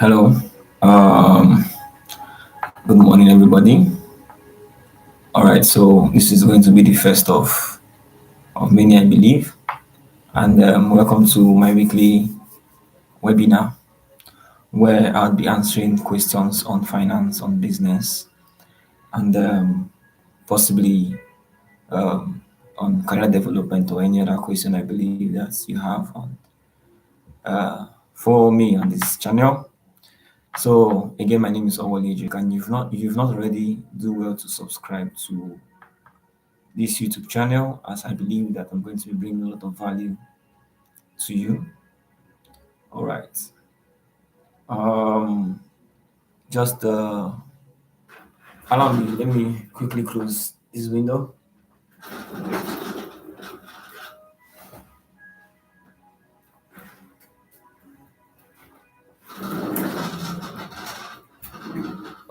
Hello. Um, Good morning, everybody. All right, so this is going to be the first of many, I believe. And welcome to my weekly webinar where I'll be answering questions on finance, on business, and possibly um, on career development or any other question I believe that you have on for me on this channel. So again, my name is Owolejik, and if you've not already, do well to subscribe to this YouTube channel, as I believe that I'm going to be bringing a lot of value to you. All right. Um, just allow me. Let me quickly close this window.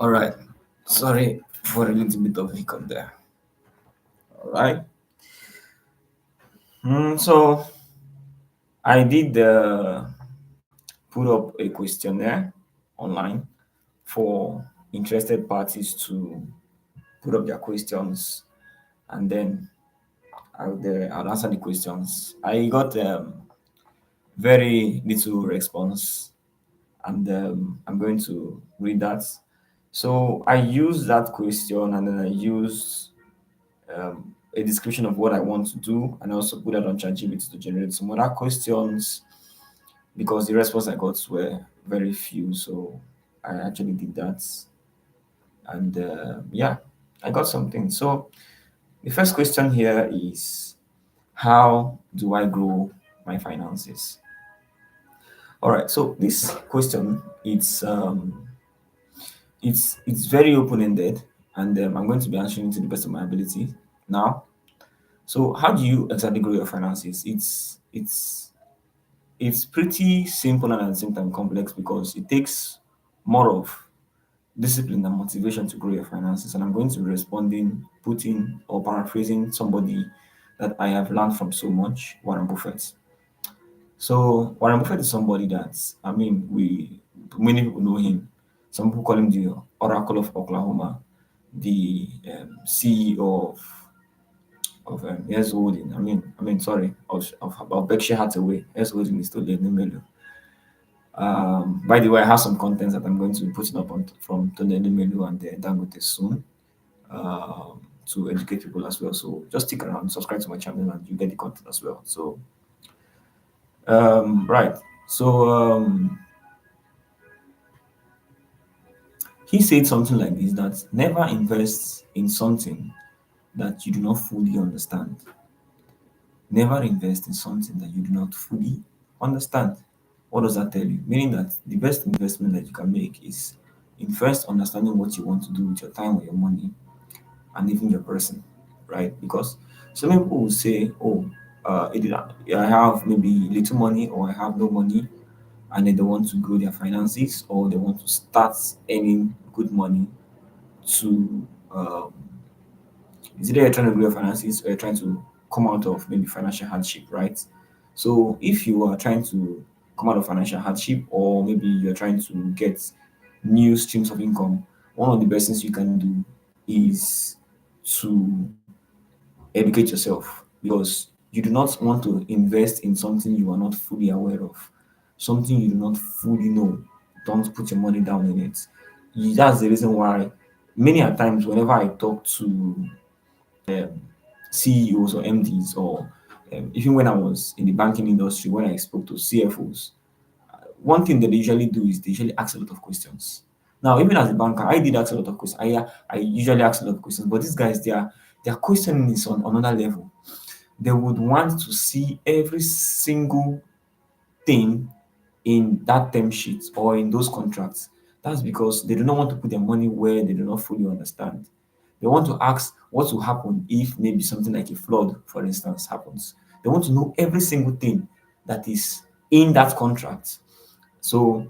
All right. Sorry for a little bit of hiccup there. All right. So I did put up a questionnaire online for interested parties to put up their questions, and then I'll answer the questions. I got very little response, and I'm going to read that. So I used that question, and then I used a description of what I want to do, and I also put that on ChatGPT to generate some other questions because the response I got were very few. So I actually did that, and yeah, I got something. So the first question here is, how do I grow my finances? All right. So this question, it's very open ended, and I'm going to be answering to the best of my ability now. So how do you exactly grow your finances? It's pretty simple and at the same time complex because it takes more of discipline and motivation to grow your finances. And I'm going to be responding, putting or paraphrasing somebody that I have learned from so much, Warren Buffett. So Warren Buffett is somebody that, I mean, we many people know him. Some people call him the Oracle of Oklahoma, the CEO of Yes Holding. Sorry, of Berkshire Hathaway. Yes Holding is still the Melu. By the way, I have some contents that I'm going to be putting up on from Tony Melu and Dangote soon, to educate people as well. So just stick around, subscribe to my channel, and you get the content as well. So right. So he said something like this, that never invest in something that you do not fully understand. Never invest in something that you do not fully understand. What does that tell you? Meaning that the best investment that you can make is in first understanding what you want to do with your time or your money and even your person, right? Because some people will say, oh, I have maybe little money or I have no money, and then they want to grow their finances or they want to start earning good money to is either you're trying to grow your finances or you're trying to come out of maybe financial hardship, right? So if you are trying to come out of financial hardship or maybe you're trying to get new streams of income, one of the best things you can do is to educate yourself, because you do not want to invest in something you are not fully aware of, something you do not fully know. Don't put your money down in it. That's the reason why many a times whenever I talk to CEOs or MDs, or even when I was in the banking industry, when I spoke to CFOs, one thing that they usually do is they usually ask a lot of questions. Now, even as a banker, I did ask a lot of questions. I usually ask a lot of questions, but these guys, their questioning is on another level. They would want to see every single thing in that term sheet or in those contracts. That's because they do not want to put their money where they do not fully understand. They want to ask what will happen if maybe something like a flood, for instance, happens. They want to know every single thing that is in that contract. So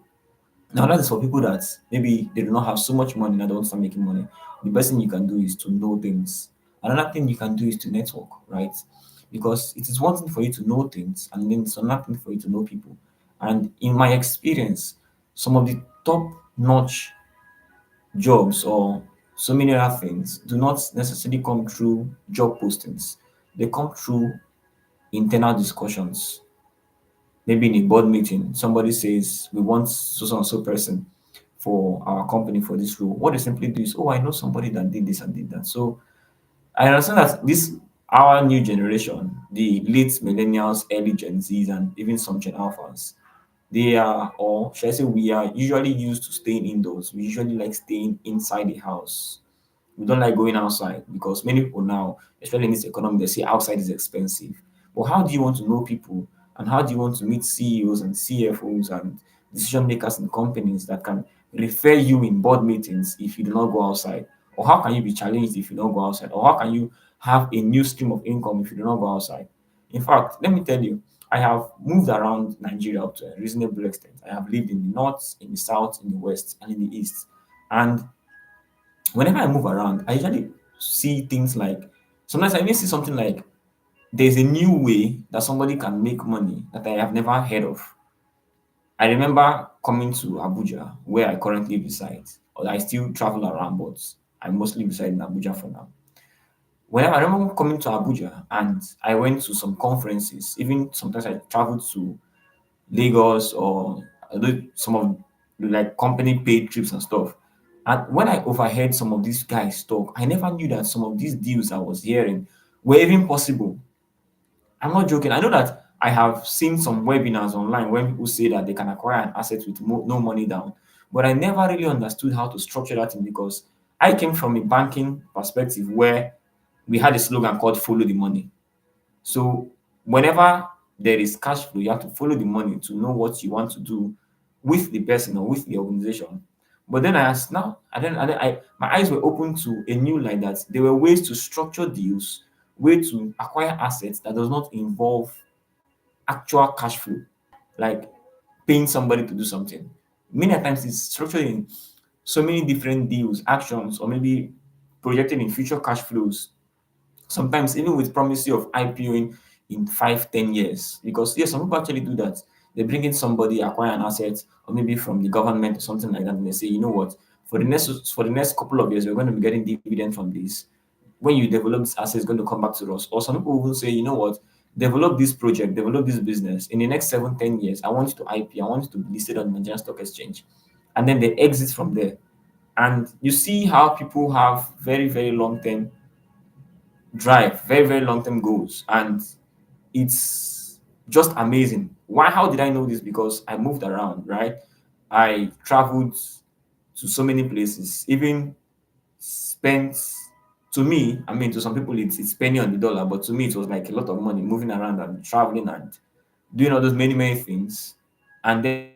now that is for people that maybe they do not have so much money and they want to start making money. The best thing you can do is to know things. Another thing you can do is to network, right? Because it is one thing for you to know things, and then it's another thing for you to know people. And in my experience, some of the top notch jobs or so many other things do not necessarily come through job postings. They come through internal discussions. Maybe in a board meeting, somebody says, we want so and so person for our company for this role. What they simply do is, oh, I know somebody that did this and did that. So I understand that this our new generation, the late millennials, early Gen Zs, and even some Gen Alphas, they are, or should I say, we are usually used to staying indoors. We usually like staying inside the house. We don't like going outside because many people now, especially in this economy, they say outside is expensive. But how do you want to know people and how do you want to meet CEOs and CFOs and decision makers in companies that can refer you in board meetings if you do not go outside? Or how can you be challenged if you don't go outside? Or how can you have a new stream of income if you do not go outside? In fact, let me tell you, I have moved around Nigeria up to a reasonable extent. I have lived in the north, in the south, in the west, and in the east. And whenever I move around, I usually see things like sometimes I even see something like there's a new way that somebody can make money that I have never heard of. I remember coming to Abuja, where I currently reside, or I still travel around, but I mostly reside in Abuja for now. Whenever I remember coming to Abuja and I went to some conferences, even sometimes I traveled to Lagos or some of like company paid trips and stuff. And when I overheard some of these guys talk, I never knew that some of these deals I was hearing were even possible. I'm not joking. I know that I have seen some webinars online when people say that they can acquire an asset with no money down, but I never really understood how to structure that thing because I came from a banking perspective where we had a slogan called "Follow the money." So whenever there is cash flow, you have to follow the money to know what you want to do with the person or with the organization. But then I asked now, I my eyes were open to a new light that there were ways to structure deals, way to acquire assets that does not involve actual cash flow, like paying somebody to do something. Many a times it's structured in so many different deals, actions, or maybe projected in future cash flows, sometimes even with promise of IPOing in 5, 10 years. Because yes, some people actually do that. They bring in somebody, acquire an asset, or maybe from the government or something like that, and they say, you know what, for the next couple of years, we're going to be getting dividend from this. When you develop this asset, it's going to come back to us. Or some people will say, you know what, develop this project, develop this business. In the next 7, 10 years, I want you to IP, I want you to be listed on the Nigerian Stock Exchange. And then they exit from there. And you see how people have very, very long term drive, very, very long term goals. And it's just amazing. Why? How did I know this? Because I moved around, right? I traveled to so many places, even spent, to me, I mean, to some people, it's penny on the dollar, but to me, it was like a lot of money moving around and traveling and doing all those many, many things. And then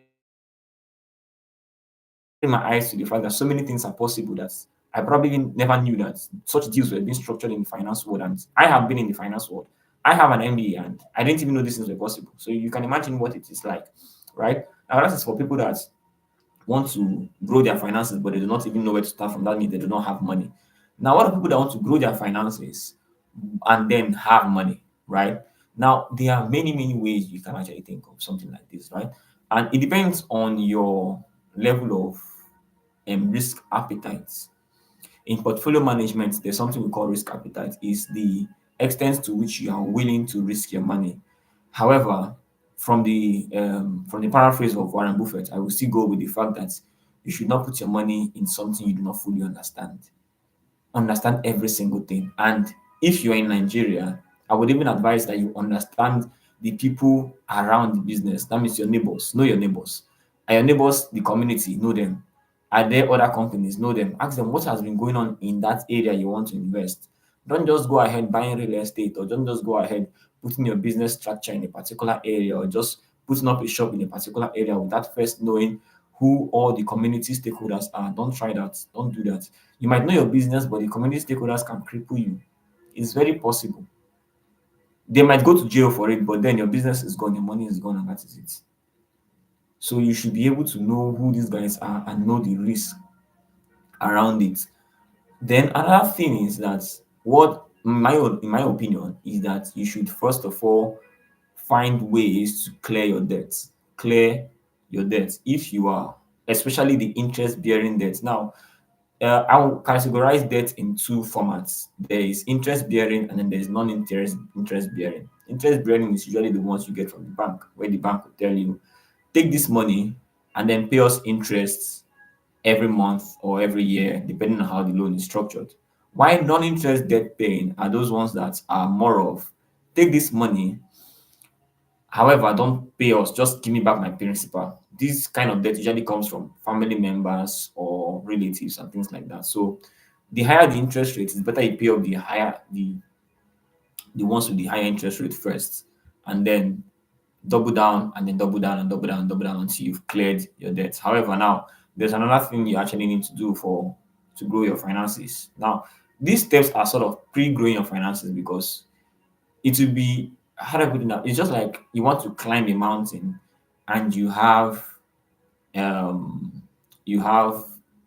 my eyes to the fact that so many things are possible that I probably even never knew that such deals were being structured in the finance world. And I have been in the finance world. I have an MBA and I didn't even know these things were possible. So you can imagine what it is like, right? Now, that is for people that want to grow their finances, but they do not even know where to start from. That means they do not have money. Now, what are people that want to grow their finances and then have money, right? Now, there are many, many ways you can actually think of something like this, right? And it depends on your level of risk appetite. In portfolio management, there's something we call risk appetite, is the extent to which you are willing to risk your money. However, from the paraphrase of Warren Buffett, I will still go with the fact that you should not put your money in something you do not fully understand every single thing. And if you're in Nigeria, I would even advise that you understand the people around the business. That means your neighbors. Know your neighbors. Are your neighbors the community? Know them. Are there other companies? Know them. Ask them what has been going on in that area you want to invest. Don't just go ahead buying real estate or don't just go ahead putting your business structure in a particular area or just putting up a shop in a particular area without first knowing who all the community stakeholders are. Don't try that. Don't do that. You might know your business, but the community stakeholders can cripple you. It's very possible. They might go to jail for it, but then your business is gone, your money is gone, and that is it. So you should be able to know who these guys are and know the risk around it. Then another thing is that what in my opinion is that you should first of all find ways to clear your debts. Clear your debts if you are especially the interest bearing debt. Now, I'll categorize debt in two formats. There is interest bearing and then there's non-interest bearing. Interest bearing is usually the ones you get from the bank, where the bank will tell you, take this money and then pay us interest every month or every year, depending on how the loan is structured. Why non-interest debt paying are those ones that are more of, take this money, however, don't pay us, just give me back my principal. This kind of debt usually comes from family members or relatives and things like that. So the higher the interest rate, it's better you pay off the ones with the higher interest rate first, and then double down and then double down and double down and double down until you've cleared your debts. However, now there's another thing you actually need to do for to grow your finances. Now, these steps are sort of pre-growing your finances because it will be, how do I put it now? It's just like you want to climb a mountain and um you have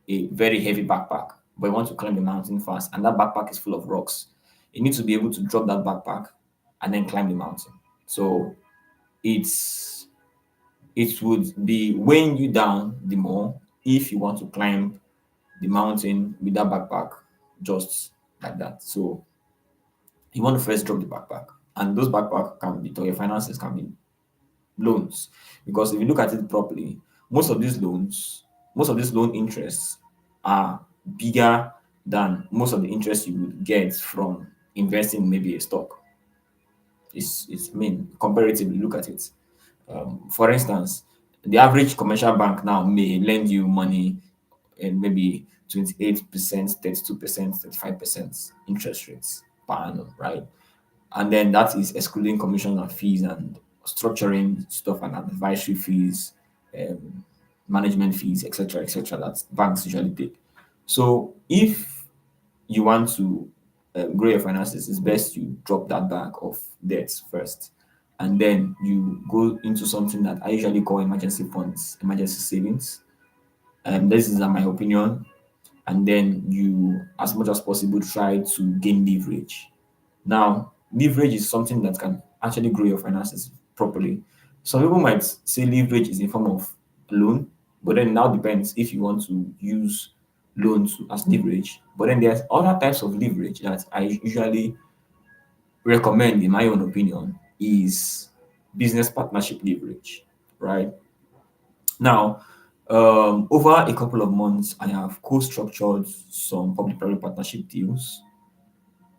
a very heavy backpack, but you want to climb the mountain fast, and that backpack is full of rocks. You need to be able to drop that backpack and then climb the mountain. So it's it would be weighing you down the more if you want to climb the mountain with that backpack just like that. So you want to first drop the backpack, and those backpack can be, to your finances can be loans, because if you look at it properly, most of these loans, most of these loan interests are bigger than most of the interest you would get from investing in maybe a stock. It's I mean, comparatively, look at it. For instance, the average commercial bank now may lend you money in maybe 28%, 32%, 35% interest rates per annum, right? And then that is excluding commission and fees and structuring stuff and advisory fees, um, management fees, etc., that banks usually take. So if you want to grow your finances, it's best you drop that bag of debts first, and then you go into something that I usually call emergency funds, emergency savings. This is my opinion. And then you, as much as possible, try to gain leverage. Now, leverage is something that can actually grow your finances properly. Some people might say leverage is a form of loan, but then it now depends if you want to use loans as leverage. But then there's other types of leverage that I usually recommend, in my own opinion, is business partnership leverage, right? Now, over a couple of months, I have co-structured some public-private partnership deals,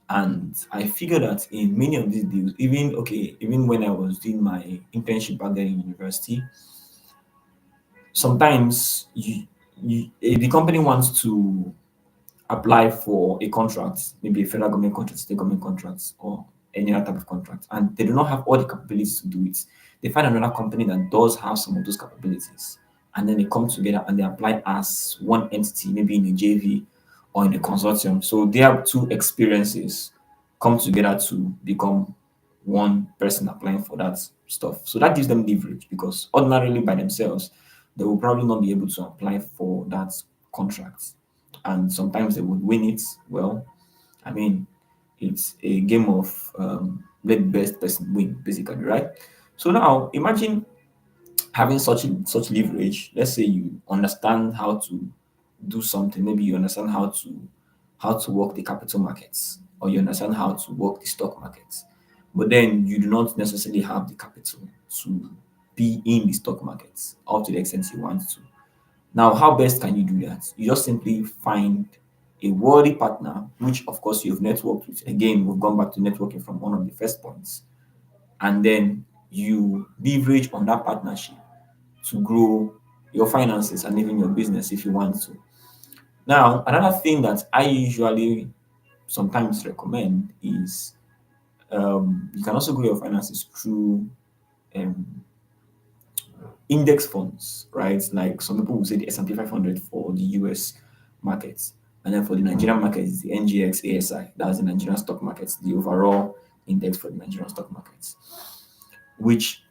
and I figured that in many of these deals, even when I was doing my internship back then in university, sometimes the company wants to apply for a contract, maybe a federal government contract, state government contracts, or any other type of contract, and they do not have all the capabilities to do it. They find another company that does have some of those capabilities, and then they come together and they apply as one entity, maybe in a JV or in a consortium. So their two experiences come together to become one person applying for that stuff. So that gives them leverage, because ordinarily by themselves, they will probably not be able to apply for that contract, and sometimes they would win it. Well, I mean, it's a game of let the best person win, basically, right? So now imagine having such leverage. Let's say you understand how to do something. Maybe you understand how to work the capital markets, or you understand how to work the stock markets, but then you do not necessarily have the capital to be in the stock markets up to the extent you want to. Now, how best can you do that? You just simply find a worthy partner, which of course you've networked with. Again, we've gone back to networking from one of the first points. And then you leverage on that partnership to grow your finances and even your business if you want to. Now, another thing that I usually sometimes recommend is you can also grow your finances through um, index funds, right? Like some people will say the S&P 500 for the US markets, and then for the Nigerian market, it's the NGX ASI. That's the Nigerian stock markets, the overall index for the Nigerian stock markets, which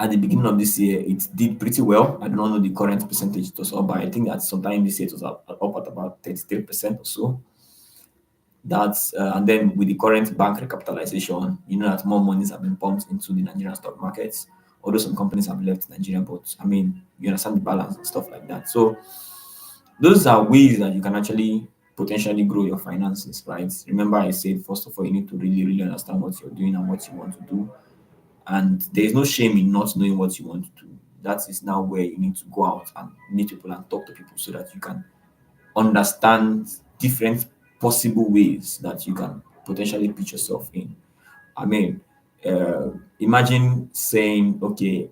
at the beginning of this year, it did pretty well. I do not know the current percentage it was up, but I think that sometime this year it was up at about 33% or so. That's and then with the current bank recapitalization, you know that more monies have been pumped into the Nigerian stock markets. although some companies have left Nigeria, but I mean, you understand the balance and stuff like that. So those are ways that you can actually potentially grow your finances, right? Remember, I said first of all, you need to really, really understand what you're doing and what you want to do. And there is no shame in not knowing what you want to do. That is now where you need to go out and meet people and talk to people so that you can understand different possible ways that you can potentially pitch yourself in. I mean, imagine saying, okay,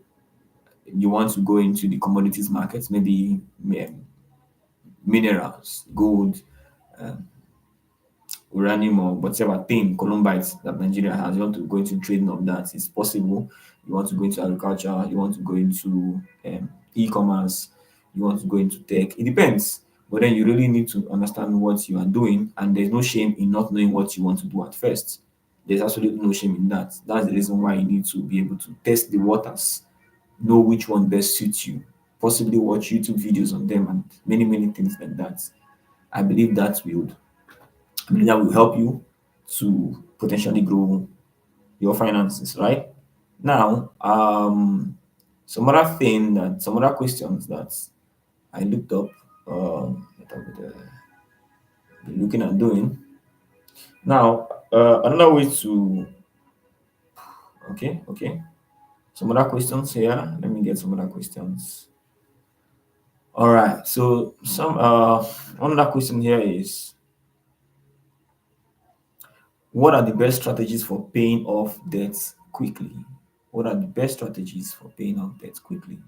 you want to go into the commodities markets, maybe minerals, gold, um, uranium or whatever thing, columbites that Nigeria has. You want to go into trading of that, it's possible. You want to go into agriculture, you want to go into e-commerce, you want to go into tech. It depends. But then you really need to understand what you are doing, and there's no shame in not knowing what you want to do at first. There's absolutely no shame in that. That's the reason why you need to be able to test the waters, know which one best suits you, possibly watch YouTube videos on them, and many, many things like that. I believe that will help you to potentially grow your finances, right? Now, some other questions that I looked up, that I would be looking at doing. Now, another way to, okay, some other questions here. Let me get some other questions. All right, so another question here is, what are the best strategies for paying off debts quickly? What are the best strategies for paying off debts quickly?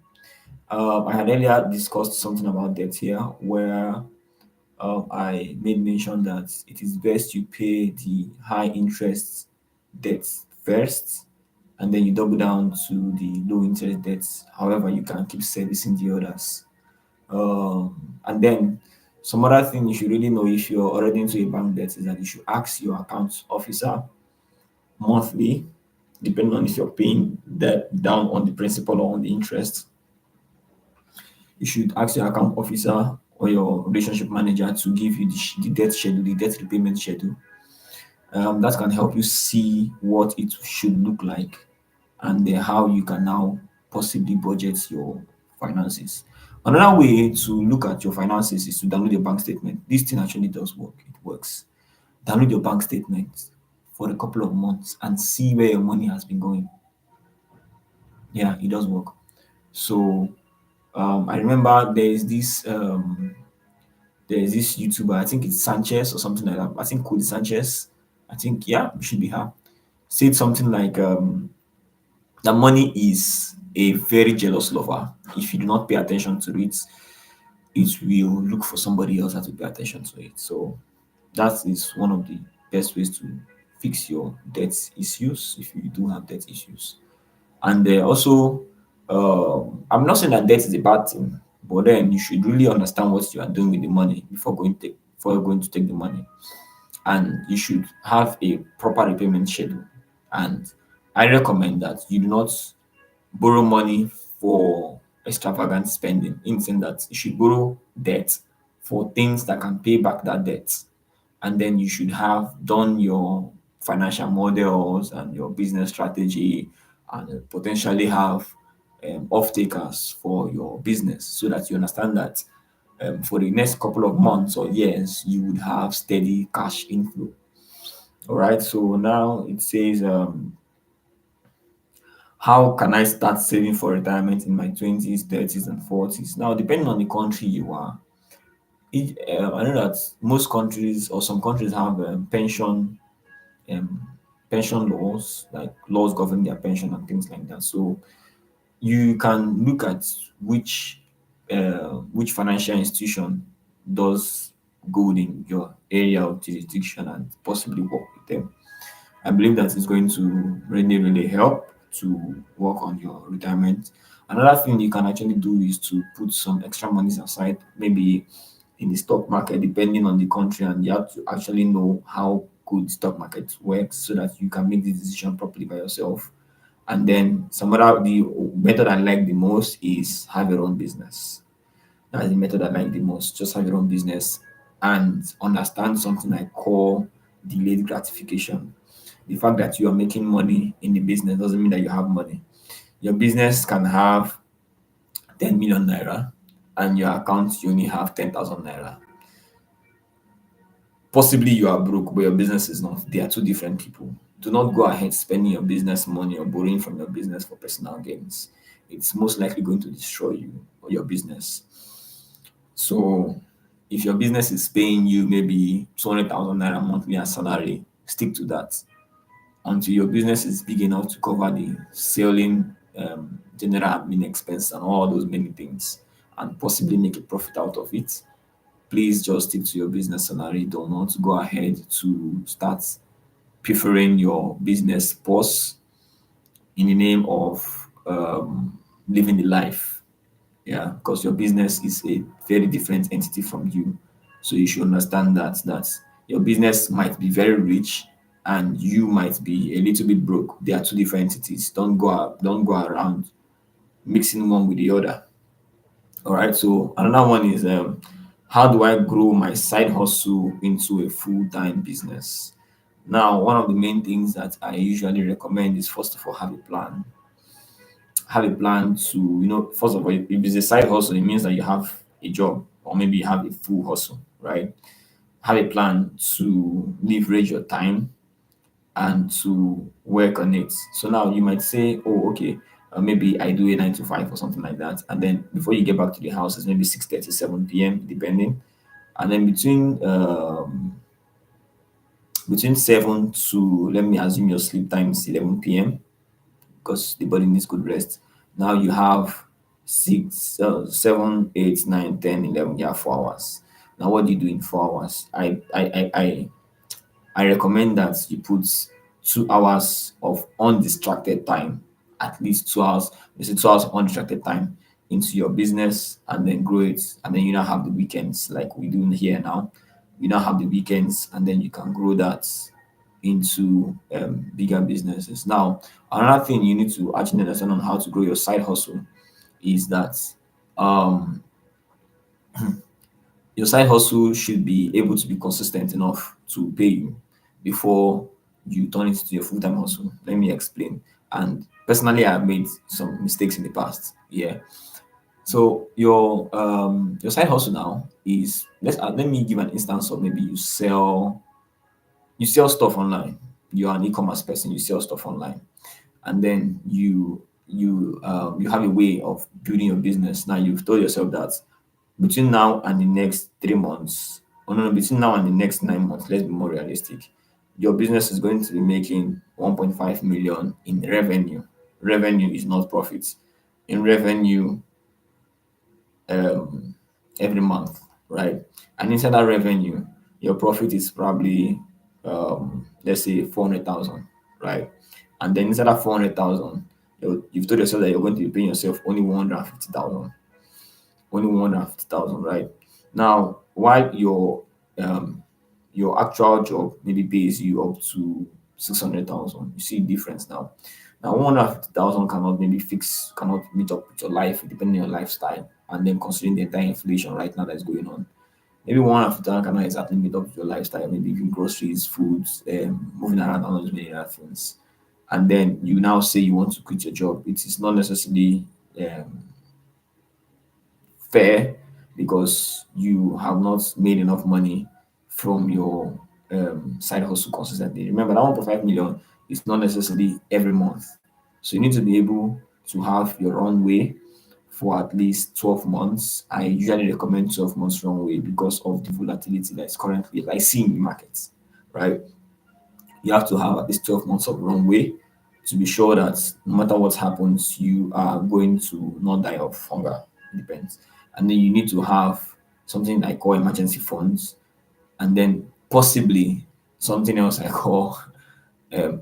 I had earlier discussed something about debt here, where I made mention that it is best you pay the high interest debts first, and then you double down to the low interest debts. However, you can keep servicing the others. And then some other thing you should really know if you're already into a bank debt is that you should ask your account officer monthly, depending on if you're paying that down on the principal or on the interest. You should ask your account officer or your relationship manager to give you the debt schedule, the debt repayment schedule. That can help you see what it should look like, and then how you can now possibly budget your finances. Another way to look at your finances is to download your bank statement. This thing actually does work. It works. Download your bank statement for a couple of months and see where your money has been going. Yeah, it does work. So I remember there's this YouTuber, I think it's Sanchez or something like that. I think Cody Sanchez. I think yeah, it should be her. Said something like that money is a very jealous lover. If you do not pay attention to it, it will look for somebody else that will pay attention to it. So that is one of the best ways to fix your debt issues if you do have debt issues. And also, I'm not saying that debt is a bad thing, but then you should really understand what you are doing with the money before going to take the money, and you should have a proper repayment schedule. And I recommend that you do not borrow money for extravagant spending, in the sense that you should borrow debt for things that can pay back that debt. And then you should have done your financial models and your business strategy, and potentially have off takers for your business, so that you understand that for the next couple of months or years you would have steady cash inflow. All right, so now it says, how can I start saving for retirement in my 20s, 30s, and 40s? Now, depending on the country you are, I know that most countries or some countries have um, pension laws, like laws governing their pension and things like that. So you can look at which financial institution does good in your area of jurisdiction and possibly work with them. I believe that is going to really, really help to work on your retirement. Another thing you can actually do is to put some extra monies aside, maybe in the stock market, depending on the country, and you have to actually know how good the stock market works so that you can make the decision properly by yourself. And then the method I like the most is have your own business. That's the method I like the most. Just have your own business and understand something I call delayed gratification. The fact that you are making money in the business doesn't mean that you have money. Your business can have 10 million naira and your account you only have 10,000 naira. Possibly you are broke, but your business is not. They are two different people. Do not go ahead spending your business money or borrowing from your business for personal gains. It's most likely going to destroy you or your business. So, if your business is paying you maybe 200,000 naira monthly as salary, stick to that until your business is big enough to cover the selling, general admin expense, and all those many things, and possibly make a profit out of it. Please just stick to your business salary. Do not go ahead to start preferring your business purse in the name of living the life. Yeah, because your business is a very different entity from you. So you should understand that your business might be very rich and you might be a little bit broke. They are two different entities. Don't go around mixing one with the other. All right. So another one is how do I grow my side hustle into a full-time business? Now, one of the main things that I usually recommend is first of all have a plan. Have a plan to, first of all, if it's a side hustle, it means that you have a job or maybe you have a full hustle, right? Have a plan to leverage your time and to work on it. So now you might say, oh, okay, maybe I do a 9 to 5 or something like that. And then before you get back to the house, it's maybe 6:30, 7 p.m., depending. And then between 7 to, let me assume your sleep time is 11 p.m., because the body needs good rest. Now you have 7, 8, 9, 10, 11. You have 4 hours. Now, what do you do in 4 hours? I recommend that you put 2 hours of undistracted time, at least 2 hours. You say 2 hours of undistracted time into your business and then grow it. And then you now have the weekends like we do here now. You now have the weekends and then you can grow that into bigger businesses. Now, another thing you need to actually understand on how to grow your side hustle is that um, your side hustle should be able to be consistent enough to pay you before you turn it to your full-time hustle. Let me explain. And personally, I've made some mistakes in the past. Yeah. So your side hustle now is, let me give an instance of maybe you sell stuff online. You're an e-commerce person, you sell stuff online, and then you have a way of building your business. Now you've told yourself that between now and the next 3 months, or no, between now and the next 9 months, let's be more realistic. Your business is going to be making 1.5 million in revenue. Revenue is not profit. In revenue, um, every month, right? And inside that revenue, your profit is probably, let's say 400,000, right? And then inside that 400,000, you've told yourself that you're going to be paying yourself only 150,000, right? Now, while your actual job maybe pays you up to 600,000, you see the difference now. Now, 150,000 cannot meet up with your life, depending on your lifestyle, and then considering the entire inflation right now that's going on. Maybe 150,000 cannot exactly meet up with your lifestyle, maybe even groceries, foods, moving around, all those many other things. And then you now say you want to quit your job. It is not necessarily um, fair because you have not made enough money from your side hustle consistently. Remember, that 1.5 million is not necessarily every month. So you need to be able to have your runway for at least 12 months. I usually recommend 12 months runway because of the volatility that is currently I see in the markets, right? You have to have at least 12 months of runway to be sure that no matter what happens, you are going to not die of hunger. It depends. And then you need to have something I call emergency funds, and then possibly something else I call a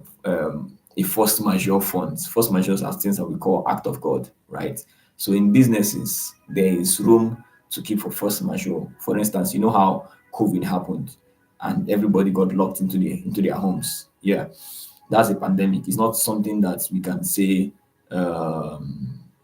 force majeure funds. Force majeures are things that we call act of God, right? So in businesses, there is room to keep for force majeure. For instance, you know how COVID happened and everybody got locked into their homes. Yeah, that's a pandemic. It's not something that we can say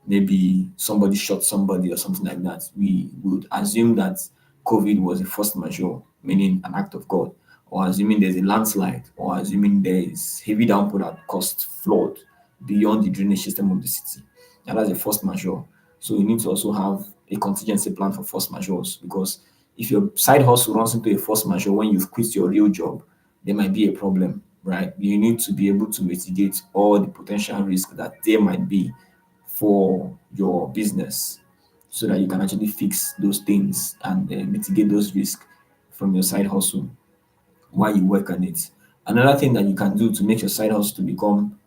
maybe somebody shot somebody or something like that. We would assume that COVID was a force majeure, meaning an act of God, or assuming there's a landslide, or assuming there is heavy downpour that caused flood. beyond the drainage system of the city. And that's a force majeure. So you need to also have a contingency plan for force majeures, because if your side hustle runs into a force majeure when you've quit your real job, there might be a problem, right? You need to be able to mitigate all the potential risk that there might be for your business, so that you can actually fix those things and mitigate those risks from your side hustle while you work on it. Another thing that you can do to make your side hustle to become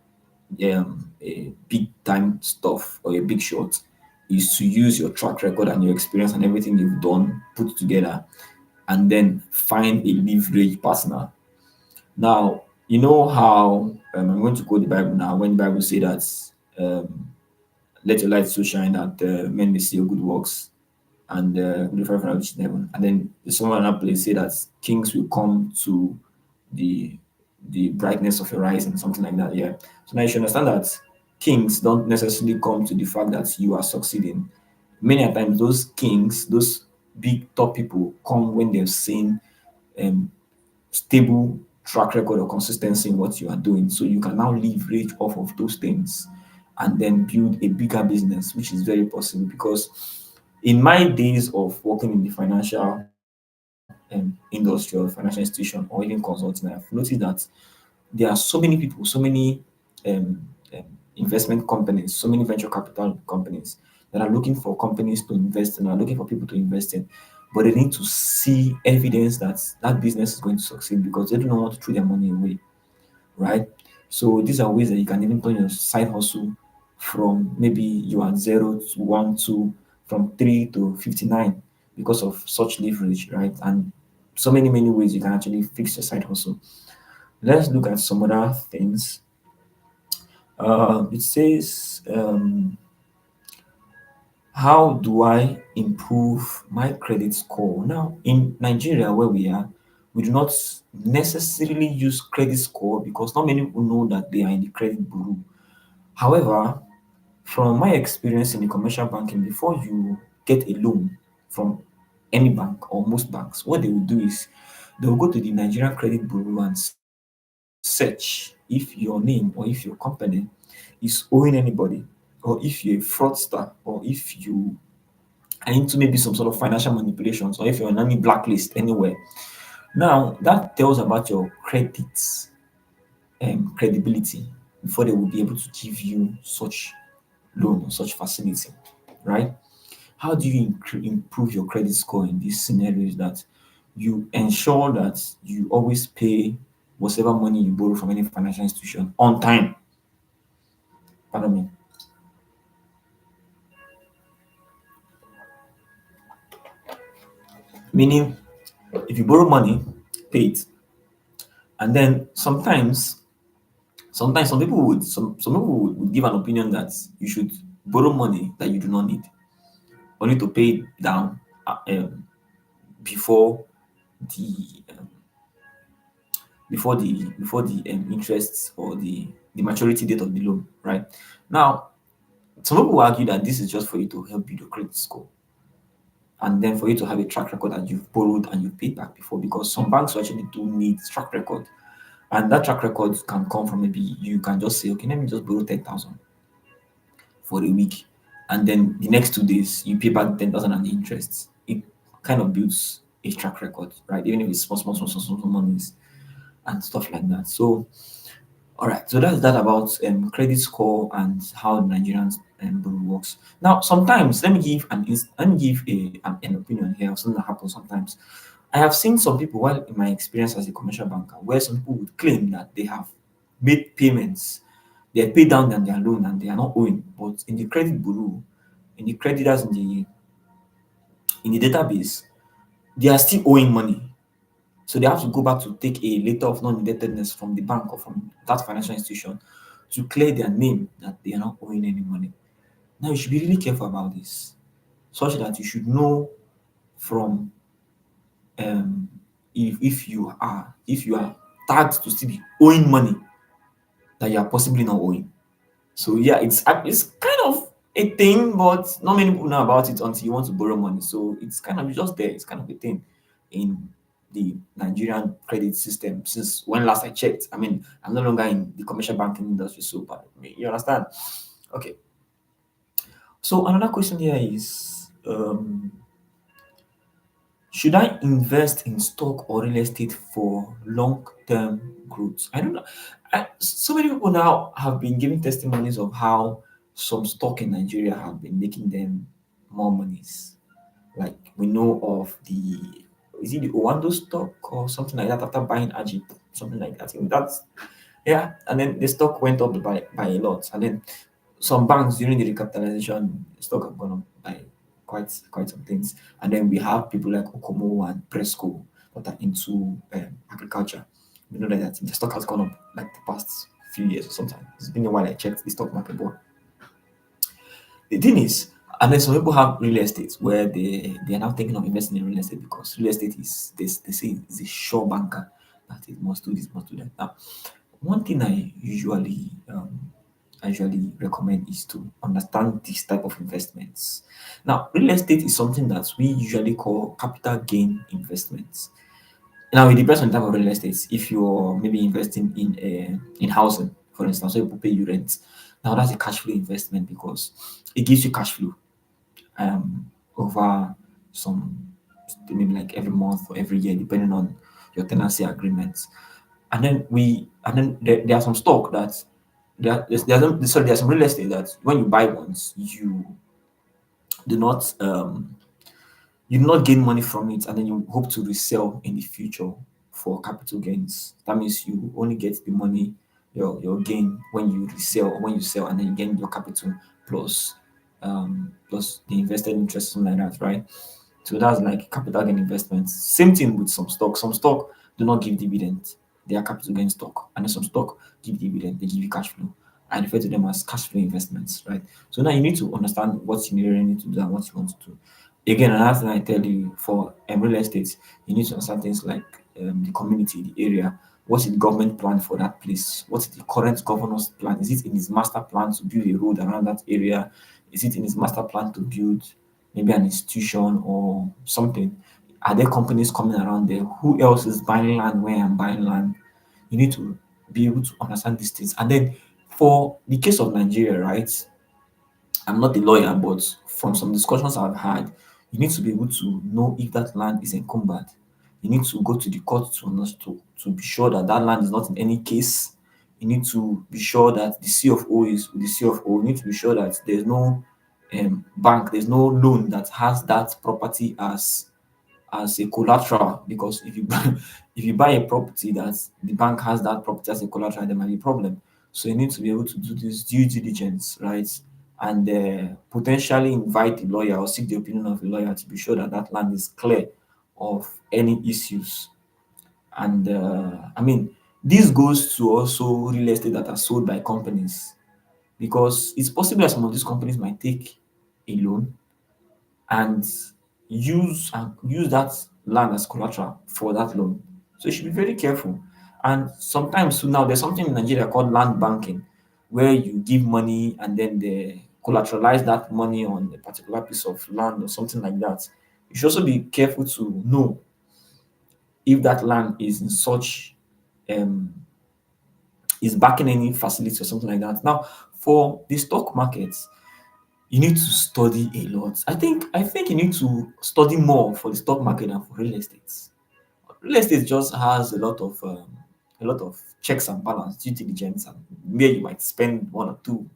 a big time stuff or a big shot is to use your track record and your experience and everything you've done put together, and then find a leverage partner. Now, you know how I'm going to quote the Bible now, when the Bible say that um, let your light so shine that men may see your good works and glorify Father which is in heaven. And then someone another place say that kings will come to the the brightness of your rising, something like that. Yeah. So now you should understand that kings don't necessarily come to the fact that you are succeeding. Many a times those kings, those big top people come when they've seen um, stable track record or consistency in what you are doing. So you can now leverage off of those things and then build a bigger business, which is very possible. Because in my days of working in the financial industry or financial institution or even consulting, I've noticed that there are so many people, so many um, um, investment companies, so many venture capital companies that are looking for companies to invest in, are looking for people to invest in, but they need to see evidence that that business is going to succeed, because they do not want to throw their money away, right? So these are ways that you can even turn your side hustle from maybe you are 0 to 1 to from 3 to 59 because of such leverage, right? And so many ways you can actually fix your side hustle. Let's look at some other things. It says, how do I improve my credit score? Now, in Nigeria, where we are, we do not necessarily use credit score because not many people know that they are in the credit bureau. However, from my experience in the commercial banking, before you get a loan from any bank or most banks, what they will do is they will go to the Nigerian Credit Bureau and search if your name or if your company is owing anybody, or if you're a fraudster, or if you are into maybe some sort of financial manipulations, or if you're on any blacklist anywhere. Now, that tells about your credit credibility before they will be able to give you such loan or such facility, right? How do you improve your credit score in these scenarios? That you ensure that you always pay whatever money you borrow from any financial institution on time. Pardon me. Meaning, if you borrow money, pay it. And then sometimes some people would give an opinion that you should borrow money that you do not need, only to pay it down before the interests or the maturity date of the loan, right? Now, some people will argue that this is just for you to help build your credit score, and then for you to have a track record that you've borrowed and you've paid back before, because some banks actually do need track record, and that track record can come from, maybe you can just say, okay, let me just borrow 10,000 for a week, and then the next 2 days you pay back 10,000 and the interests. It kind of builds a track record, right? Even if it's small monies and stuff like that. So, all right, so that's that about credit score and how the Nigerian bureau works. Now, sometimes let me give an opinion here of something that happens sometimes. I have seen some people, while in my experience as a commercial banker, where some people would claim that they have made payments, they have paid down their loan and they are not owing, but in the credit bureau, in the creditors in the database, they are still owing money. So they have to go back to take a letter of non-indebtedness from the bank or from that financial institution to clear their name that they are not owing any money. Now you should be really careful about this, such that you should know from um if you are tagged to still be owing money that you are possibly not owing. So yeah, it's kind of a thing, but not many people know about it until you want to borrow money. So it's kind of just there. It's kind of a thing in the Nigerian credit system since when last I checked. I mean, I'm no longer in the commercial banking industry, so but you understand? Okay. So another question here is, should I invest in stock or real estate for long-term growth? I don't know. So many people now have been giving testimonies of how some stock in Nigeria have been making them more monies. Like we know of the, is it the Owando stock or something like that after buying Ajit, something like that. I think that's, yeah. And then the stock went up by a lot. And then some banks during the recapitalization, stock have gone up by quite some things. And then we have people like Okomo and Presco that are into agriculture. We know that the stock has gone up like the past few years or something. It's been a while I checked the stock market, but the thing is, and then some people have real estate where they are now thinking of investing in real estate because real estate is they say is a sure banker that it must do this, must do that. Now, one thing I usually recommend is to understand this type of investments. Now, real estate is something that we usually call capital gain investments. Now, it depends on the type of real estate. If you're maybe investing in housing, for instance, so people pay you rent. Now, that's a cash flow investment because it gives you cash flow over some maybe like every month or every year, depending on your tenancy agreements. And then there are some stock that there are some real estate that when you buy once, do not um you do not gain money from it, and then you hope to resell in the future for capital gains. That means you only get the money, your gain when you resell or when you sell, and then you gain your capital plus plus the invested interest, something like that, right? So that's like capital gain investments. Same thing with some stock. Some stock do not give dividends. They are capital gain stock. And then some stock give dividend. They give you cash flow. I refer to them as cash flow investments, right? So now you need to understand what you really need to do and what you want to do. Again, another thing I tell you for real estate, you need to understand things like the community, the area. What's the government plan for that place? What's the current governor's plan? Is it in his master plan to build a road around that area? Is it in his master plan to build maybe an institution or something? Are there companies coming around there? Who else is buying land where I'm buying land? You need to be able to understand these things. And then for the case of Nigeria, right? I'm not a lawyer, but from some discussions I've had, you need to be able to know if that land is encumbered. You need to go to the court to be sure that that land is not in any case. You need to be sure that the CFO is with the CFO. You need to be sure that there's no bank, there's no loan that has that property as a collateral, because if you buy if you buy a property that the bank has that property as a collateral, there might be a problem. So you need to be able to do this due diligence, right? And potentially invite a lawyer or seek the opinion of a lawyer to be sure that that land is clear of any issues. And I mean, this goes to also real estate that are sold by companies, because it's possible that some of these companies might take a loan and use that land as collateral for that loan. So you should be very careful. And sometimes too now there's something in Nigeria called land banking, where you give money and then they collateralize that money on a particular piece of land or something like that. You should also be careful to know if that land is in such um is backing any facility or something like that. Now, for the stock market, you need to study a lot. I think you need to study more for the stock market than for real estate. Real estate just has a lot of checks and balance, due diligence, and where you might spend one or two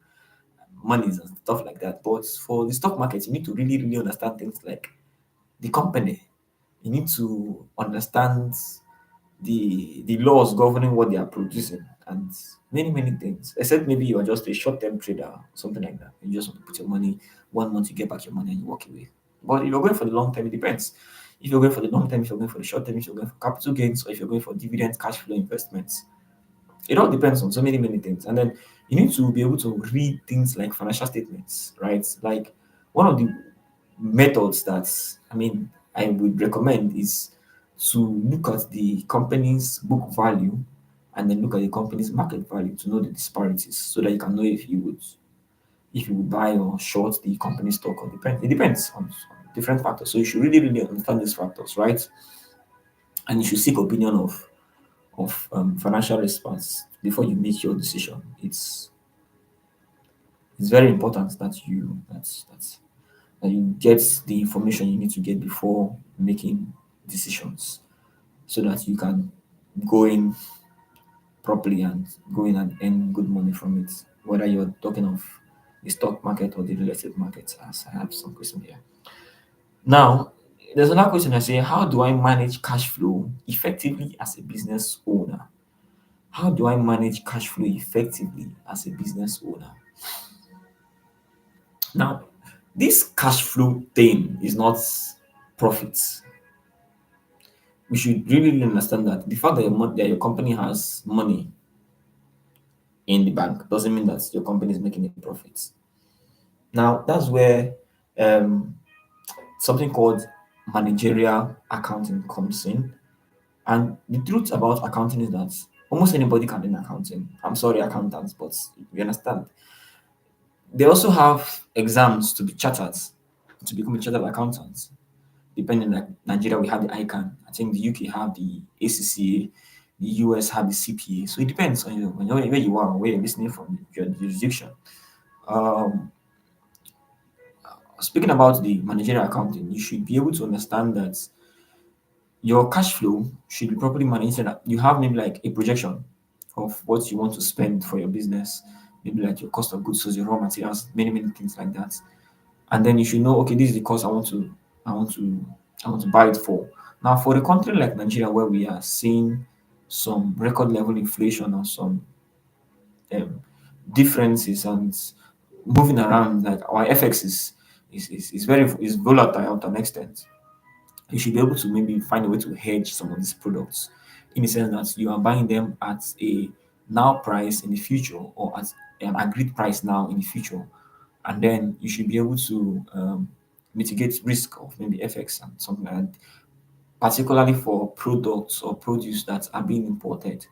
monies and stuff like that. But for the stock market, you need to really, really understand things like the company. You need to understand the laws governing what they are producing and many things. Except maybe you are just a short-term trader, something like that. You just want to put your money 1 month, you get back your money and you walk away. But if you're going for the long term, it depends. If you're going for the long term, if you're going for the short term, if you're going for capital gains, or if you're going for dividend cash flow investments, it all depends on so many things. And then you need to be able to read things like financial statements, right? Like one of the methods that I would recommend is to look at the company's book value and then look at the company's market value to know the disparities, so that you can know if you would buy or short the company stock, or depend it depends on different factors. So you should really, really understand these factors, right? and you should seek opinion of financial response before you make your decision. It's very important that that you get the information you need to get before making decisions, so that you can go in properly and go in and earn good money from it. Whether you're talking of the stock market or the real estate market, as I have some question here. Now, there's another question I say, how do I manage cash flow effectively as a business owner? How do I manage cash flow effectively as a business owner? Now, this cash flow thing is not profits. We should really understand that the fact that that your company has money in the bank doesn't mean that your company is making a profit. Now, that's where um, something called managerial accounting comes in. And the truth about accounting is that almost anybody can learn accounting. I'm sorry, accountants, but you understand. They also have exams to be chartered, to become a chartered accountant. Depending, like Nigeria, we have the ICANN. I think the UK have the ACCA. The US have the CPA. So it depends on you, where you are, where you're listening from, your jurisdiction. Um, Speaking about the managerial accounting, you should be able to understand that your cash flow should be properly managed, so that you have maybe like a projection of what you want to spend for your business, maybe like your cost of goods, so your raw materials, many things like that. And then you should know, okay, this is the cost I want to I want to buy it for. Now, for a country like Nigeria, where we are seeing some record level inflation or some um, differences and moving around, like our FX is very is volatile to an extent. You should be able to maybe find a way to hedge some of these products, in the sense that you are buying them at a now price in the future, or at an agreed price now in the future, and then you should be able to mitigate risk of maybe FX and something like that, particularly for products or produce that are being imported.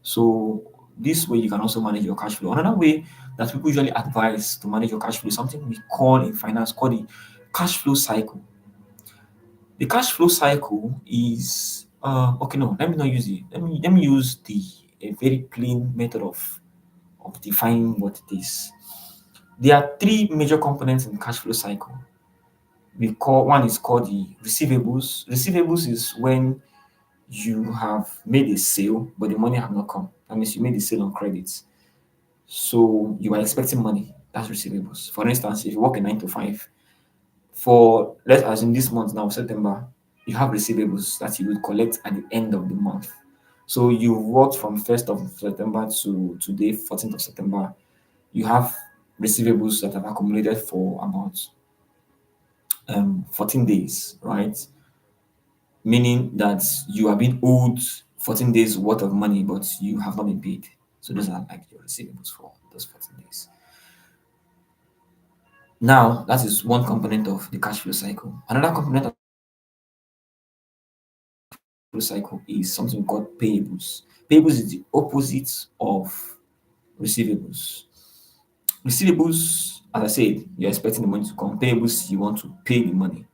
So this way you can also manage your cash flow. Another way that people usually advise to manage your cash flow is something we call in finance called the cash flow cycle. The cash flow cycle is okay. No, let me not use it. Let me use the a very clean method of defining what it is. There are three major components in the cash flow cycle. We call one is called the receivables. Receivables is when you have made a sale, but the money have not come. That means you made the sale on credit. So you are expecting money. That's receivables. For instance, if you work a 9 to 5, for let's assume this month now, September, you have receivables that you will collect at the end of the month. So you worked from 1st of September to today, 14th of September. You have receivables that have accumulated for about 14 days, right? Meaning that you have been owed 14 days worth of money, but you have not been paid. So those are like your receivables for those 14 days. Now, that is one component of the cash flow cycle. Another component of the cycle is something called payables. Payables is the opposite of receivables. Receivables, as I said, you're expecting the money to come. Payables, you want to pay the money.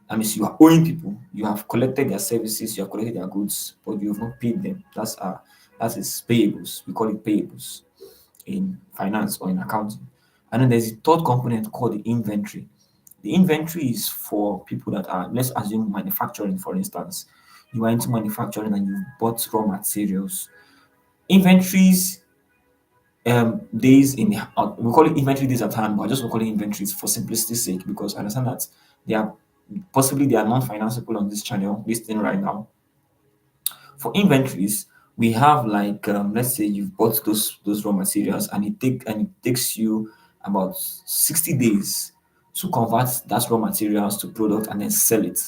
That means you are owing people. You have collected their services, you have collected their goods, but you have not paid them. That is payables. We call it payables in finance or in accounting. And then there's a third component called the inventory. The inventory is for people that are, let's assume, manufacturing, for instance. You are into manufacturing and you've bought raw materials. Inventories, days in we call it inventory days at hand, but I just will call it inventories for simplicity's sake, because I understand that they are possibly they are non-financeable on this channel, this thing right now. For inventories, we have like let's say you've bought those raw materials, and it takes you about 60 days to convert that raw materials to product and then sell it.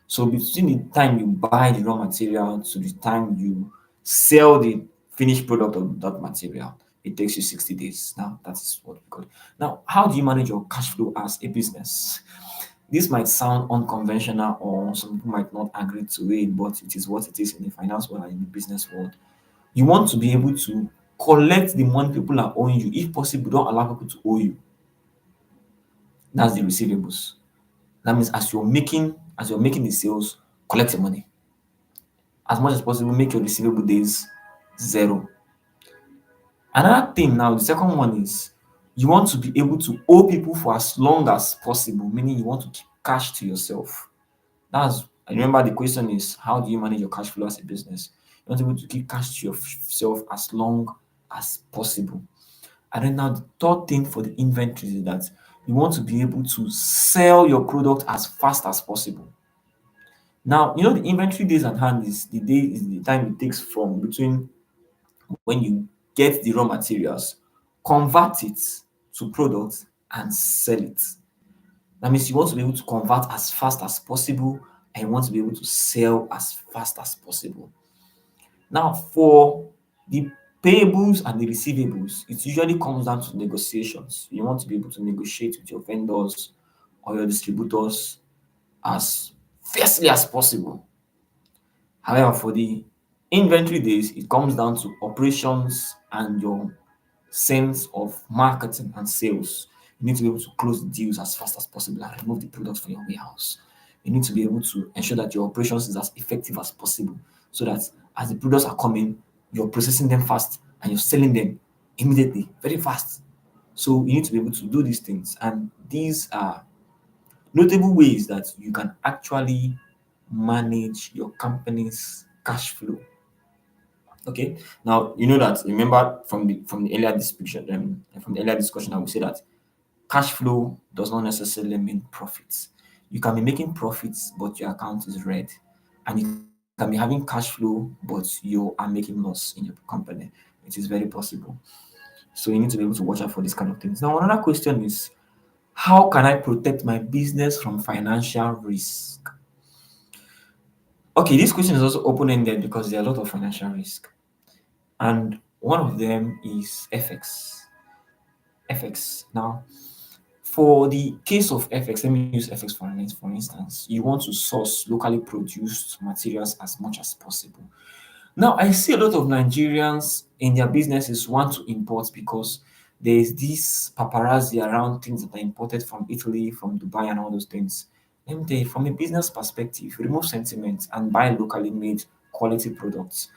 So between the time you buy the raw material to the time you sell the finished product of that material, it takes you 60 days. Now that is what we call it. Now, how do you manage your cash flow as a business? This might sound unconventional, or some people might not agree to it, but it is what it is in the finance world and in the business world. You want to be able to collect the money people are owing you. If possible, don't allow people to owe you. That's the receivables. That means as you're making the sales, collect the money. as much as possible, make your receivable days zero. Another thing now, the second one is you want to be able to owe people for as long as possible, meaning you want to keep cash to yourself. That's I remember the question is how do you manage your cash flow as a business? You want to be able to keep cash to yourself as long as possible. And then now the third thing for the inventory is that you want to be able to sell your product as fast as possible. Now, the inventory days at hand is the time it takes from between when you get the raw materials, convert it to products and sell it. That means you want to be able to convert as fast as possible and you want to be able to sell as fast as possible. Now, for the payables and the receivables, it usually comes down to negotiations. You want to be able to negotiate with your vendors or your distributors as fiercely as possible. However, for the inventory days, it comes down to operations and your sense of marketing and sales. You need to be able to close the deals as fast as possible and remove the products from your warehouse. You need to be able to ensure that your operations is as effective as possible so that as the products are coming, you're processing them fast and you're selling them immediately, very fast. So you need to be able to do these things. And these are notable ways that you can actually manage your company's cash flow. Okay. Now you know that remember from the earlier discussion from the earlier discussion I would say that cash flow does not necessarily mean profits. You can be making profits but your account is red, and you can be having cash flow but you are making loss in your company. It is very possible. So you need to be able to watch out for these kind of things. Now another question is how can I protect my business from financial risk? Okay, this question is also open-ended because there are a lot of financial risk. And one of them is FX. FX. Now, for the case of FX, let me use FX for instance. You want to source locally produced materials as much as possible. Now, I see a lot of Nigerians in their businesses want to import because there is this paparazzi around things that are imported from Italy, from Dubai, and all those things. Let me tell you, from a business perspective, remove sentiment and buy locally made quality products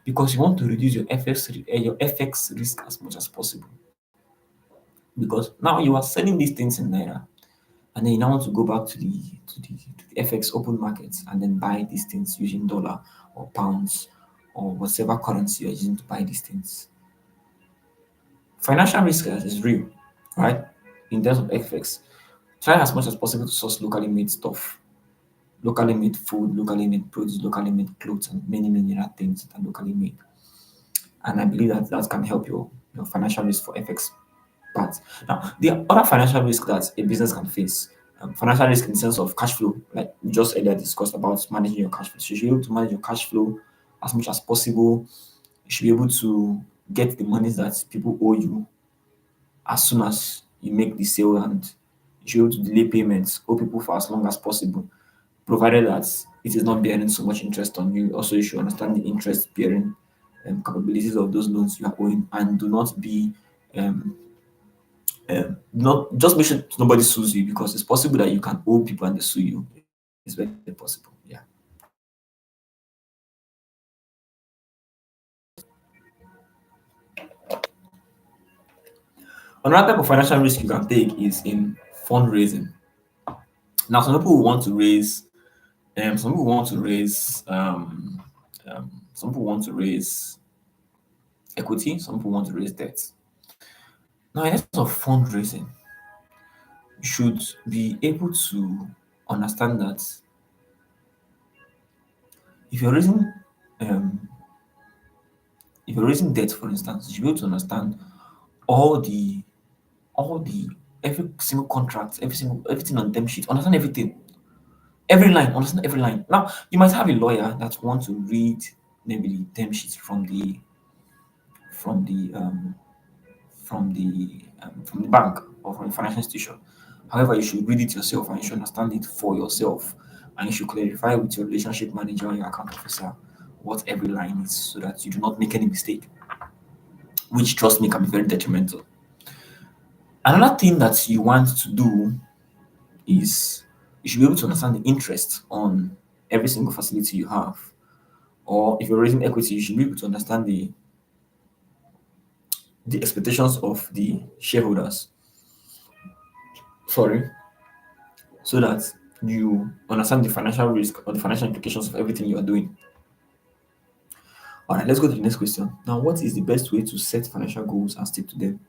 because you want to reduce your FX risk as much as possible. Because now you are selling these things in naira, and then you now want to go back to the FX open markets and then buy these things using dollar or pounds or whatever currency you're using to buy these things. Financial risk is real, right? In terms of FX, try as much as possible to source locally made stuff, locally made food, locally made produce, locally made clothes, and many other things that are locally made. And I believe that that can help your financial risk for FX part. Now, the other financial risk that a business can face, financial risk in the sense of cash flow, like we just earlier discussed about managing your cash flow. So you should be able to manage your cash flow as much as possible. You should be able to get the monies that people owe you as soon as you make the sale, and you should be able to delay payments, owe people for as long as possible, provided that it is not bearing so much interest on you. Also, you should understand the interest bearing capabilities of those loans you are owing, and do not be um, not just make sure nobody sues you because it's possible that you can owe people and they sue you. It's very possible. Yeah. Another type of financial risk you can take is in fundraising. Now, some people want to raise, some people want to raise equity, some people want to raise debt. Now, in terms of fundraising, you should be able to understand that if you're raising, um, if you're raising debt, for instance, you should be able to understand all the all the every single contract, everything on them sheet, understand everything, every line, understand every line. Now you might have a lawyer that wants to read maybe the term sheets from the um from the bank or from the financial institution. However, you should read it yourself and you should understand it for yourself, and you should clarify with your relationship manager and your account officer what every line is so that you do not make any mistake, which trust me can be very detrimental. Another thing that you want to do is you should be able to understand the interest on every single facility you have. or if you're raising equity, you should be able to understand the expectations of the shareholders. Sorry, so that you understand the financial risk or the financial implications of everything you are doing. All right, let's go to the next question. Now, what is the best way to set financial goals and stick to them?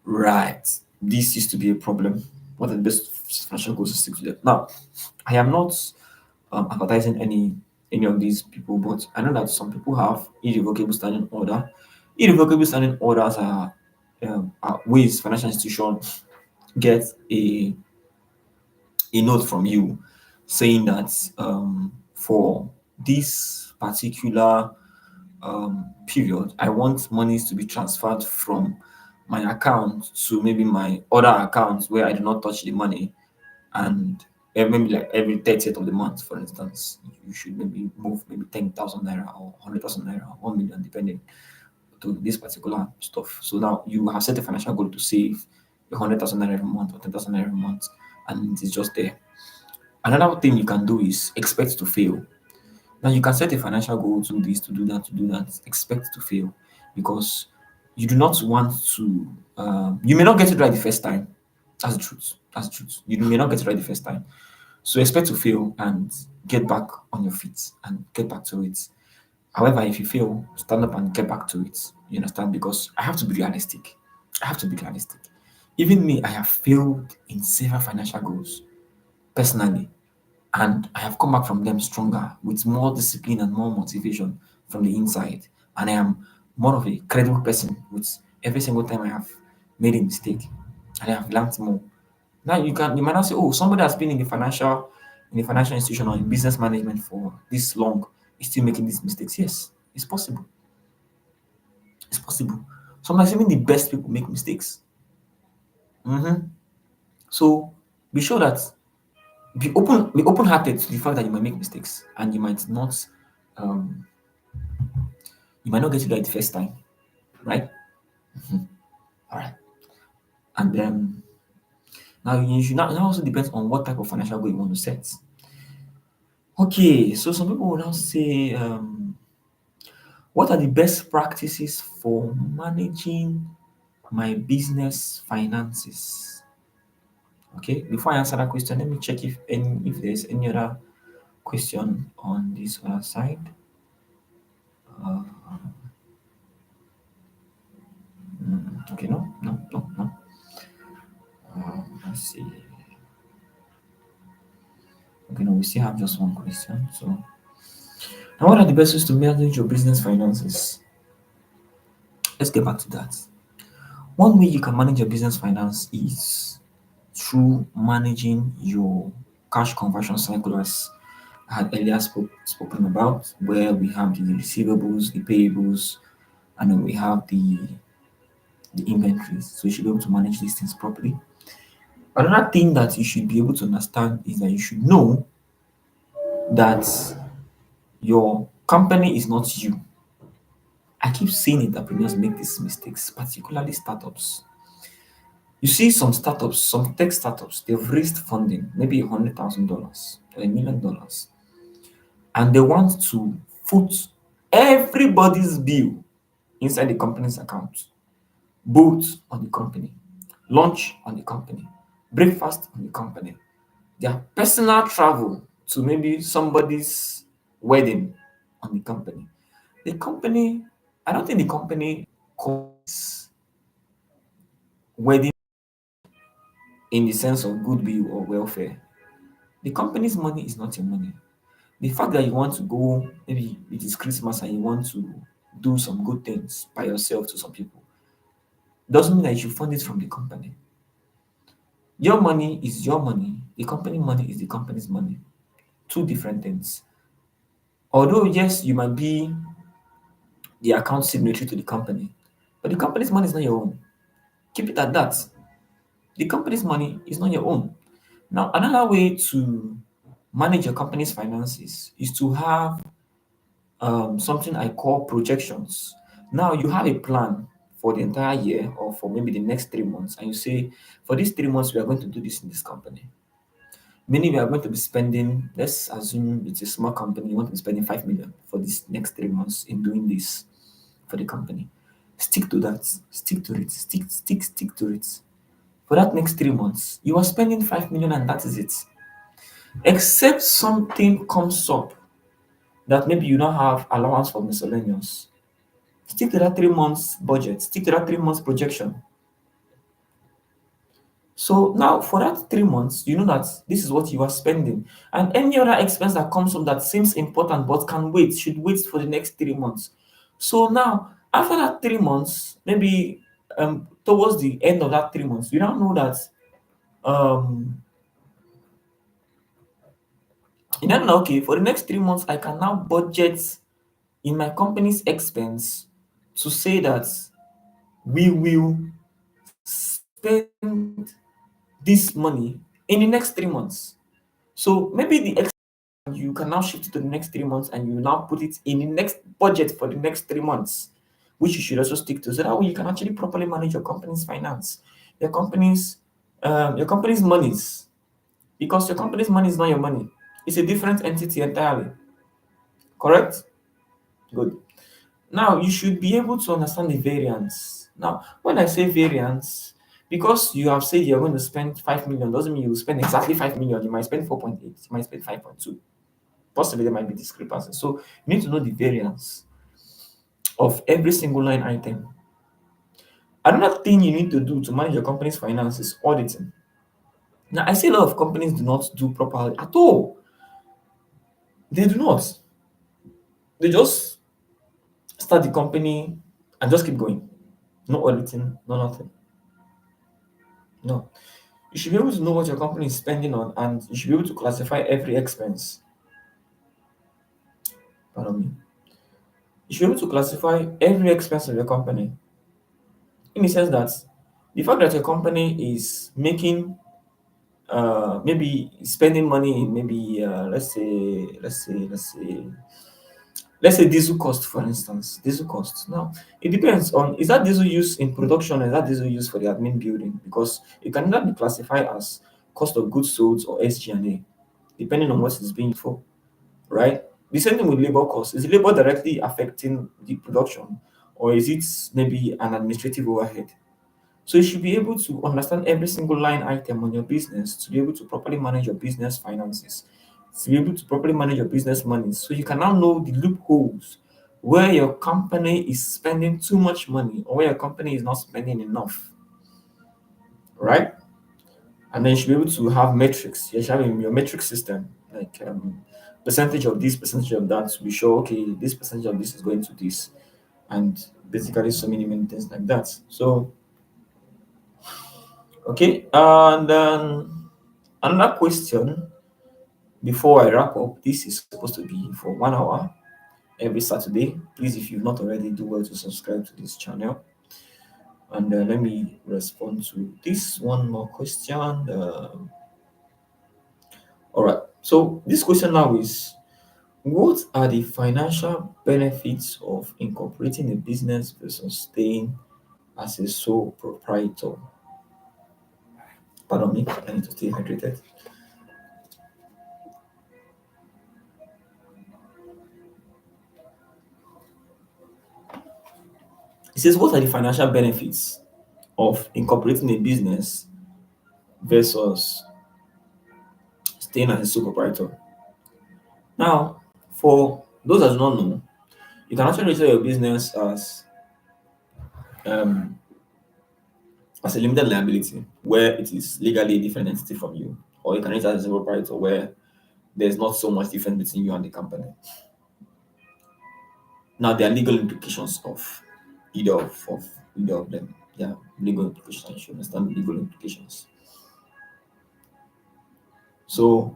Right. This used to be a problem. What are the best financial goals to stick to them? Now, I am not advertising any of these people, but I know that some people have irrevocable standing order. Irrevocable standing orders are ways financial institutions get a note from you saying that for this particular period, I want monies to be transferred from my account to maybe my other accounts where I do not touch the money, and maybe like every 30th of the month, for instance, you should maybe move maybe 10,000 naira or 100,000 naira or 1 million, depending to this particular stuff. So now you have set a financial goal to save 100,000 naira every month or 10,000 naira every month, and it's just there. Another thing you can do is expect to fail. Now you can set a financial goal to do this, to do that, to do that. Expect to fail because you do not want to. You may not get it right the first time. That's the truth. That's the truth. You may not get it right the first time. So expect to fail and get back on your feet and get back to it. However, if you fail, stand up and get back to it. You understand? Because I have to be realistic. I have to be realistic. Even me, I have failed in several financial goals personally, and I have come back from them stronger with more discipline and more motivation from the inside. And I am more of a credible person with every single time I have made a mistake and I have learned more. Now you might not say, oh, somebody has been in the financial institution or in business management for this long is still making these mistakes. Yes, it's possible. It's possible. Sometimes even the best people make mistakes. Mhm. So be sure that be open hearted to the fact that you might make mistakes and um you might not get it right the first time, right? All right. And then now you should now also depends on what type of financial goal you want to set. Okay, so some people will now say, what are the best practices for managing my business finances? Okay, before I answer that question, let me check if there's any other question on this other side. Uh, okay, no. Let's see. Okay, no, we still have just one question. So, now what are the best ways to manage your business finances? Let's get back to that. One way you can manage your business finance is through managing your cash conversion cycle, as I had earlier spoken about, where we have the receivables, the payables, and then we have the inventories. So you should be able to manage these things properly. Another thing that you should be able to understand is that you should know that your company is not you. I keep seeing entrepreneurs make these mistakes, particularly startups. You see some startups, some tech startups, they've raised funding, maybe $100,000 or $1 million, and they want to put everybody's bill inside the company's account, boat on the company, lunch on the company, breakfast on the company, their personal travel to maybe somebody's wedding on the company. The company, I don't think the company calls wedding in the sense of goodwill or welfare. The company's money is not your money. The fact that you want to go, maybe it is Christmas and you want to do some good things by yourself to some people, doesn't mean that you should fund it from the company. Your money is your money, the company money is the company's money. Two different things. Although, yes, you might be the account signatory to the company, but the company's money is not your own. Keep it at that. The company's money is not your own. Now, another way to manage your company's finances is to have something I call projections. Now, you have a plan for the entire year or for maybe the next 3 months, and you say, for these 3 months, we are going to do this in this company. Meaning we are going to be spending, let's assume it's a small company, you want to be spending 5 million for this next 3 months in doing this for the company. Stick to that. Stick to it. Stick to it. For that next 3 months, you are spending 5 million and that is it. Except something comes up that maybe you don't have allowance for miscellaneous. Stick to that 3 months budget, stick to that 3 months projection. So now for that 3 months, you know that this is what you are spending. And any other expense that comes from that seems important but can wait, should wait for the next 3 months. So now after that 3 months, maybe towards the end of that 3 months, you now know that um you now know, okay, for the next 3 months, I can now budget in my company's expense to say that we will spend this money in the next 3 months. So maybe you can now shift it to the next 3 months and you now put it in the next budget for the next 3 months, which you should also stick to. So that way you can actually properly manage your company's finance, your company's monies, because your company's money is not your money. It's a different entity entirely. Correct? Good. Now you should be able to understand the variance. Now, when I say variance, because you have said you're going to spend 5 million doesn't mean you will spend exactly 5 million. You might spend 4.8, you might spend 5.2. Possibly there might be discrepancies. So you need to know the variance of every single line item. Another thing you need to do to manage your company's finances is auditing. Now, I see a lot of companies do not do properly at all. They do not. They just start the company and just keep going. No auditing, no nothing. No. You should be able to know what your company is spending on and you should be able to classify every expense. Pardon me. You should be able to classify every expense of your company in the sense that the fact that your company is making maybe spending money in maybe let's say diesel cost, for instance. Diesel cost. Now it depends on, is that diesel used in production or is that diesel used for the admin building, because it can either be classified as cost of goods sold or SG&A depending on what it's being used for, right? The same thing with labor cost. Is the labor directly affecting the production or is it maybe an administrative overhead? So you should be able to understand every single line item on your business to be able to properly manage your business finances, to be able to properly manage your business money. So you can now know the loopholes where your company is spending too much money or where your company is not spending enough, right? And then you should be able to have metrics. You should have your metric system, like percentage of this, percentage of that, to be sure, okay, this percentage of this is going to this, and basically so many things like that. So okay, and then another question before I wrap up. This is supposed to be for 1 hour every Saturday. Please, if you've not already, do well to subscribe to this channel. And let me respond to this one more question. All right. So this question now is: what are the financial benefits of incorporating a business versus staying as a sole proprietor? Pardon me, I need to stay hydrated. It says, what are the financial benefits of incorporating a business versus staying as a sole proprietor? Now, for those that do not know, you can actually register your business um, as a limited liability, where it is legally a different entity from you, or you can register as a sole proprietor, where there's not so much difference between you and the company. Now, there are legal implications of either of them. Yeah, legal implications. You should understand the legal implications. So,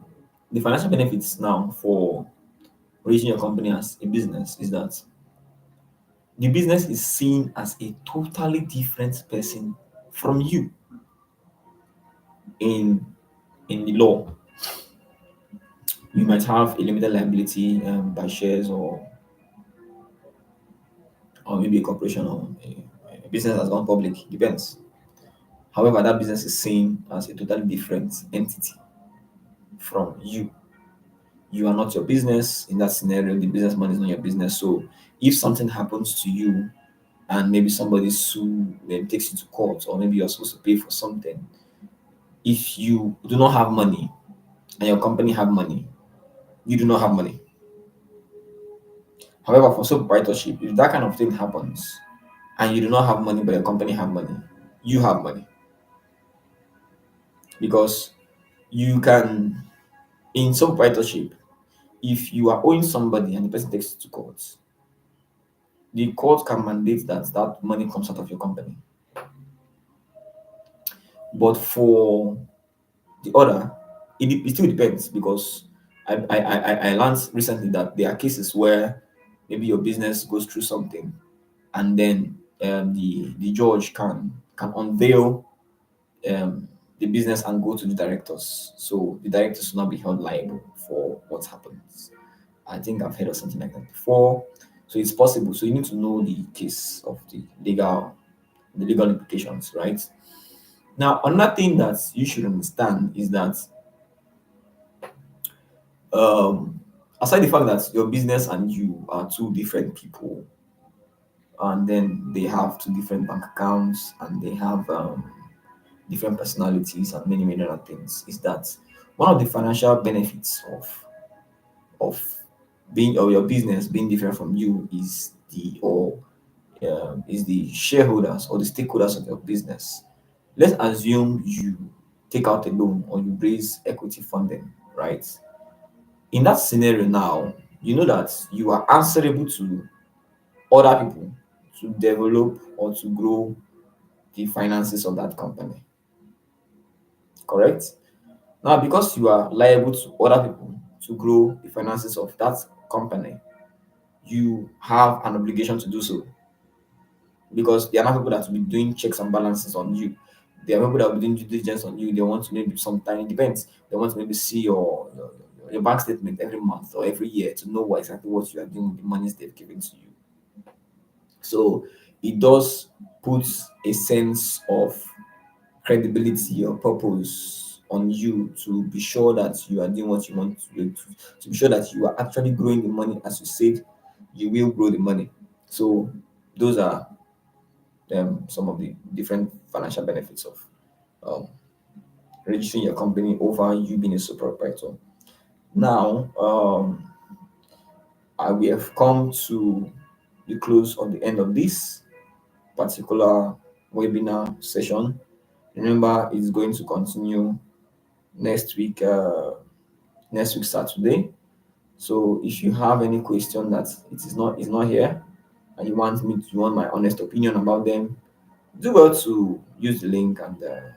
the financial benefits now for raising your company as a business is that the business is seen as a totally different person from you in the law. You might have a limited liability by shares or maybe a corporation or a business has gone public. Depends. However, that business is seen as a totally different entity. from you. You are not your business. In that scenario, the business money is not your business. So if something happens to you and maybe somebody takes you to court, or maybe you're supposed to pay for something, if you do not have money and your company have money, you do not have money. However, for sole proprietorship, if that kind of thing happens and you do not have money but your company have money, you have money, because you can, in sole proprietorship, if you are owing somebody and the person takes you to court, the court can mandate that that money comes out of your company. But for the other, it still depends, because I learned recently that there are cases where maybe your business goes through something, and then the judge can unveil um, the business and go to the directors. So the directors will not be held liable for what happens. I think I've heard of something like that before. So it's possible. So you need to know the case of the legal implications, right? Now, another thing that you should understand is that aside the fact that your business and you are two different people, and then they have two different bank accounts, and they have different personalities and many many other things, is that one of the financial benefits of being, or your business being different from you, is the shareholders or the stakeholders of your business. Let's assume you take out a loan or you raise equity funding, right? In that scenario now, you know that you are answerable to other people to develop or to grow the finances of that company, correct? Now, because you are liable to other people to grow the finances of that company, you have an obligation to do so, because there are not people that will be doing checks and balances on you. There are people that will be doing due diligence on you. They want to maybe sometime, it depends. They want to maybe see your bank statement every month or every year to know exactly what you are doing with the monies they've given to you. So it does put a sense of credibility or purpose on you to be sure that you are doing what you want to do, to be sure that you are actually growing the money as you said you will grow the money. So those are some of the different financial benefits of um, registering your company over you being a sole proprietor. Now, we have come to the close of the end of this particular webinar session. Remember, it's going to continue next week, next week Saturday. So if you have any question that it is not here, and you want my honest opinion about them, do well to use the link and